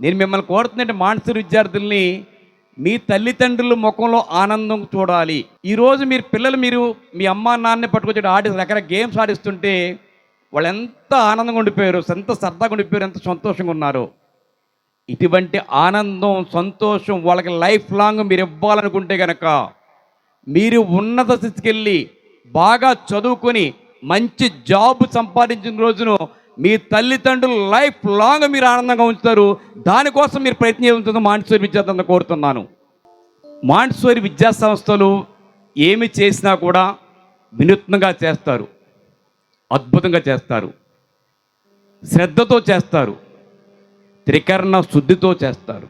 నేను మిమ్మల్ని కోరుతున్నట్టు మానసిక విద్యార్థుల్ని మీ తల్లిదండ్రుల ముఖంలో ఆనందం చూడాలి. ఈరోజు మీరు మీ అమ్మా నాన్నని పట్టుకొచ్చి రకరకాల గేమ్స్ ఆడిస్తుంటే వాళ్ళు ఎంత ఆనందంగా ఉండిపోయారు, ఎంత సరదాగా ఉండిపోయారు, ఎంత సంతోషంగా ఉన్నారు. ఇటువంటి ఆనందం, సంతోషం వాళ్ళకి లైఫ్ లాంగ్ మీరు ఇవ్వాలనుకుంటే కనుక మీరు ఉన్నత స్థితికి వెళ్ళి బాగా చదువుకొని మంచి జాబ్ సంపాదించిన రోజును మీ తల్లిదండ్రులు లైఫ్ లాంగ్ మీరు ఆనందంగా ఉంచుతారు. దానికోసం మీరు ప్రయత్నం చేస్తుందో మాంటెసరీ విద్యార్థులను కోరుతున్నాను. మాంటెసరీ విద్యా సంస్థలు ఏమి చేసినా కూడా వినూత్నంగా చేస్తారు, అద్భుతంగా చేస్తారు, శ్రద్ధతో చేస్తారు, త్రికరణ శుద్ధితో చేస్తారు.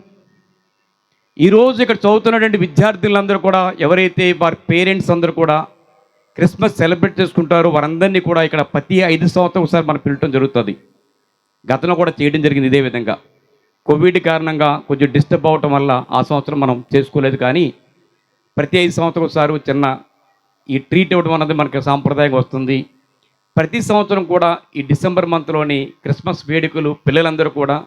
ఈరోజు ఇక్కడ చదువుతున్నటువంటి విద్యార్థులందరూ కూడా ఎవరైతే వారి పేరెంట్స్ అందరూ కూడా క్రిస్మస్ సెలబ్రేట్ చేసుకుంటారో వారందరినీ కూడా ఇక్కడ ప్రతి 5 సంవత్సరాలు ఒకసారి మనం పిలవటం జరుగుతుంది. గతంలో కూడా చేయడం జరిగింది ఇదే విధంగా. కోవిడ్ కారణంగా కొంచెం డిస్టర్బ్ అవటం వల్ల ఆ సంవత్సరం మనం చేసుకోలేదు. కానీ ప్రతి 5 సంవత్సరాలు ఒకసారి చిన్న ఈ ట్రీట్ ఇవ్వడం అన్నది మనకి సాంప్రదాయంగా వస్తుంది. ప్రతి సంవత్సరం కూడా ఈ డిసెంబర్ మంత్లోని క్రిస్మస్ వేడుకలు పిల్లలందరూ కూడా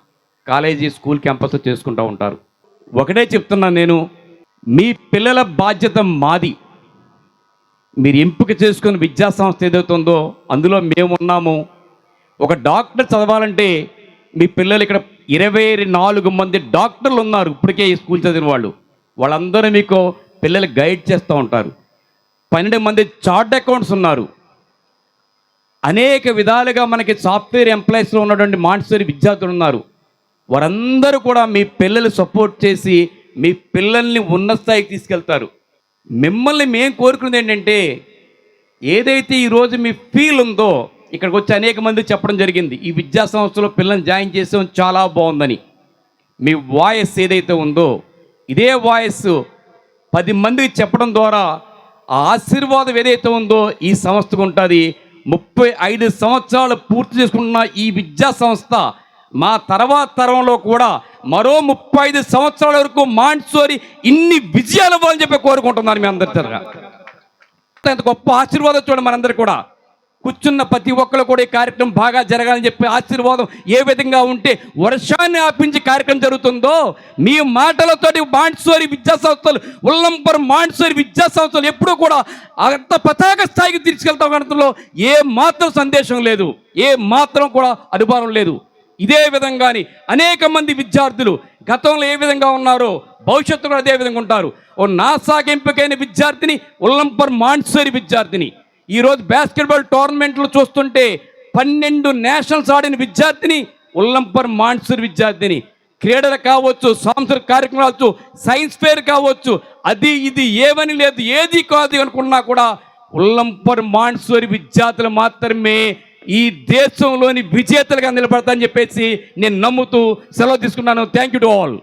కాలేజీ స్కూల్ క్యాంపస్లో చేసుకుంటూ ఉంటారు. ఒకటే చెప్తున్నాను నేను, మీ పిల్లల బాధ్యత మాది. మీరు ఎంపిక చేసుకున్న విద్యా సంస్థ ఏదవుతుందో అందులో మేము ఉన్నాము. ఒక డాక్టర్ చదవాలంటే మీ పిల్లలు ఇక్కడ 24 మంది డాక్టర్లు ఉన్నారు ఇప్పటికే ఈ స్కూల్ చదివిన వాళ్ళు. వాళ్ళందరూ మీకు పిల్లలు గైడ్ చేస్తూ ఉంటారు. 12 మంది చార్ట్ అకౌంట్స్ ఉన్నారు. అనేక విధాలుగా మనకి సాఫ్ట్వేర్ ఎంప్లాయీస్లో ఉన్నటువంటి మాంటెసరీ విద్యార్థులు ఉన్నారు. వారందరూ కూడా మీ పిల్లలు సపోర్ట్ చేసి మీ పిల్లల్ని ఉన్నత స్థాయికి తీసుకెళ్తారు. మిమ్మల్ని మేము కోరుకునేది ఏంటంటే, ఏదైతే ఈరోజు మీ ఫీల్ ఉందో ఇక్కడికి వచ్చి అనేక మంది చెప్పడం జరిగింది, ఈ విద్యా సంస్థలో పిల్లల్ని జాయిన్ చేసాం చాలా బాగుందని. మీ వాయిస్ ఏదైతే ఉందో ఇదే వాయిస్ 10 మందికి చెప్పడం ద్వారా ఆ ఆశీర్వాదం ఏదైతే ఉందో ఈ సంస్థకు ఉంటుంది. 35 సంవత్సరాలు పూర్తి చేసుకుంటున్న ఈ విద్యా సంస్థ మా తర్వాత తరంలో కూడా మరో 35 సంవత్సరాల వరకు మాంటెసరీ ఇన్ని విజయాలు ఇవ్వాలని చెప్పి కోరుకుంటున్నాను. మీ అందరి తరగా ఎంత గొప్ప ఆశీర్వాదం చూడండి. మనందరూ కూడా కూర్చున్న ప్రతి ఒక్కరు కూడా ఈ కార్యక్రమం బాగా జరగాలని చెప్పి ఆశీర్వాదం ఏ విధంగా ఉంటే వర్షాన్ని ఆపించి కార్యక్రమం జరుగుతుందో మీ మాటలతోటి మాంటెసరీ విద్యా సంస్థలు, ఉల్లంపర్ మాంటెసరీ విద్యా సంస్థలు ఎప్పుడూ కూడా అంత పతాక స్థాయికి తీసుకెళ్తాం అనడంలో ఏ మాత్రం సందేశం లేదు, ఏ మాత్రం కూడా అనుమానం లేదు. ఇదే విధంగాని అనేక మంది విద్యార్థులు గతంలో ఏ విధంగా ఉన్నారో భవిష్యత్తు కూడా అదే విధంగా ఉంటారు. ఓ నాసాకి ఎంపికైన విద్యార్థిని, ఉల్లంపర్ మాంటెసరీ విద్యార్థిని. ఈరోజు బాస్కెట్బాల్ టోర్నమెంట్లు చూస్తుంటే 12 నేషనల్స్ ఆడిన విద్యార్థిని, ఉల్లంపర్ మాంటెసరీ విద్యార్థిని. క్రీడలు కావచ్చు, సాంస్కృతిక కార్యక్రమాలు, సైన్స్ ఫేర్ కావచ్చు, అది ఇది ఏమని లేదు, ఏది కాదు అనుకున్నా కూడా ఉల్లంపర్ మాంటెసరీ విద్యార్థులు మాత్రమే ఈ దేశంలోని విజేతలుగా నిలబడతారని చెప్పేసి నేను నమ్ముతూ సెలవు తీసుకున్నాను. Thank you to all.